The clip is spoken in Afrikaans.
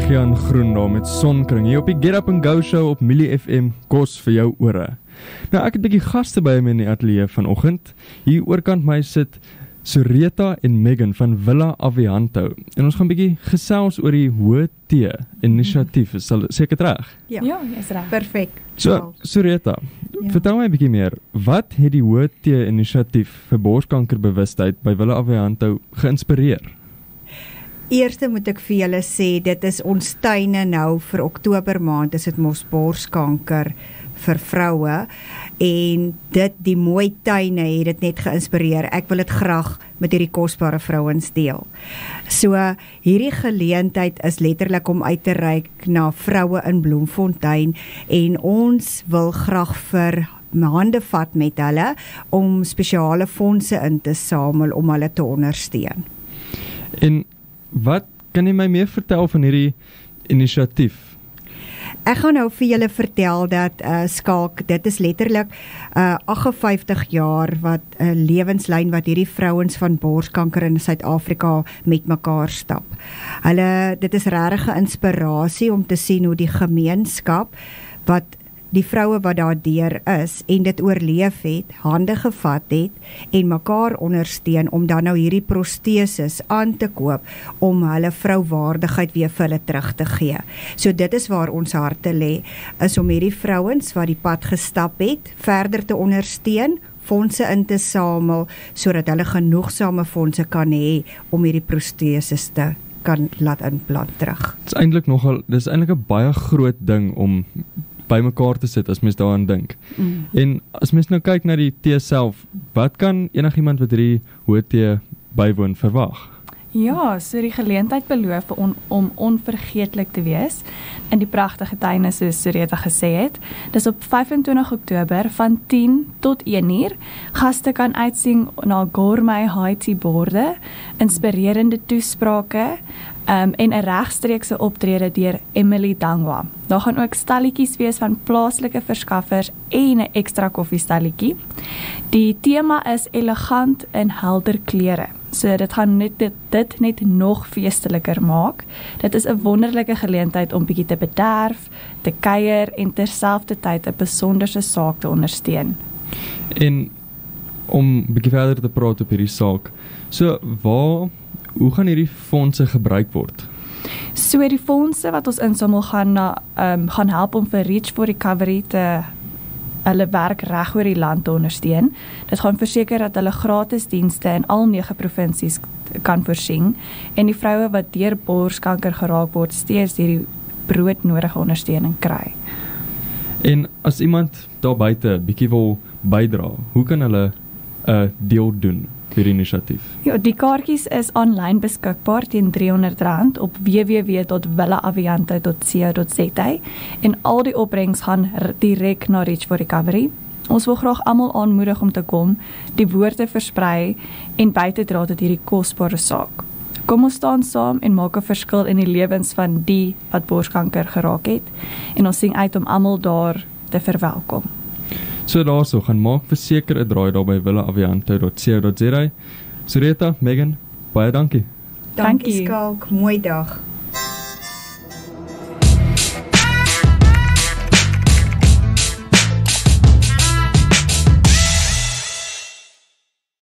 Gian Groen daar met Sonkring hier op die Get Up and Go show op Millie FM, kos vir jou ore. Nou ek het 'n bietjie gaste by my in die ateljee vanoggend. Hier oorkant my sit Sureta en Megan van Villa Avianto. En ons gaan 'n bietjie gesels oor die Hoë Tee inisiatief. Is seker reg? Ja, is reg. Perfek. So, Sureta, vertel my 'n bietjie meer. Wat het die Hoë Tee inisiatief vir borskankerbewustheid by Villa Avianto geïnspireer? Eerste moet ek vir julle sê, dit is ons tuine nou vir Oktober maand, is dit mos borskanker vir vroue, en die mooi tuine het dit net geïnspireer. Ek wil dit graag met hierdie kosbare vrouens deel. So, hierdie geleentheid is letterlik om uit te reik na vroue in Bloemfontein, en ons wil graag vir hande vat met hulle, om spesiale fondse in te samel, om hulle te ondersteun. En wat kan jy my meer vertel van hierdie inisiatief? Ek gaan nou vir julle vertel dat Skalk, dit is letterlik 58 jaar wat 'n lewenslyn wat hierdie vrouens van borskanker in Suid-Afrika met mekaar stap. Dit is regtig 'n inspirasie om te sien hoe die gemeenskap wat die vroue wat daardeur is en dit oorleef het, hande gevat het en mekaar ondersteun om dan nou hierdie proteses aan te koop om hulle vrouwaardigheid weer vir hulle terug te gee. So dit is waar ons harte lê, is om hierdie vrouens wat die pad gestap het, verder te ondersteun, fondse in te samel, sodat hulle genoegsame fondse kan hê om hierdie proteses te kan laat inplant terug. Dis eintlik 'n baie groot ding om by mekaar te sit as mens daaraan dink. En as mens nou kyk na die tee self, wat kan enigiemand wat hierdie Hoë Tee bywoon verwag? Ja, so die geleentheid beloof om onvergeetlik te wees in die pragtige tuine soos Sureta gesê het. Dis op 25 Oktober van 10 tot 1 uur. Gaste kan uitsien na gourmet Haiti borde, inspirerende toesprake, en 'n regstreekse optrede deur Emily Dangwa. Daar gaan ook stalletjies wees van plaaslike verskaffers en 'n ekstra koffiestalletjie. Die tema is elegant in helder kleure. So dit gaan dit net nog feesteliker maak. Dit is 'n wonderlike geleentheid om bietjie te bederf, te kuier en terselfdertyd 'n besonderse saak te ondersteun. En om bietjie verder te praat op hierdie saak. So hoe gaan hierdie fondse gebruik word? So die fondse wat ons insamel gaan help om vir Reach for Recovery hulle werk reg oor die land te ondersteun. Dit gaan verseker dat hulle gratis dienste in al 9 provinsies kan voorsien en die vroue wat deur borskanker geraak word steeds hierdie broodnodige ondersteuning kry. En as iemand daar buite bietjie wil bydra, hoe kan hulle 'n deel doen vir die inisiatief? Ja, die kaartjies is aanlyn beskikbaar teen R300 op www.villaavianto.co.za en al die opbrengs gaan direk na Reach for Recovery. Ons wil graag almal aanmoedig om te kom, die woord te versprei en by te dra tot hierdie kosbare saak. Kom ons staan saam en maak 'n verskil in die lewens van die wat borskanker geraak het en ons sien uit om almal daar te verwelkom. So daarso, gaan maak verseker 'n draai daar by villaavianto.co.za. Sureta, Megan, baie dankie. Dankie Skalk, mooi dag.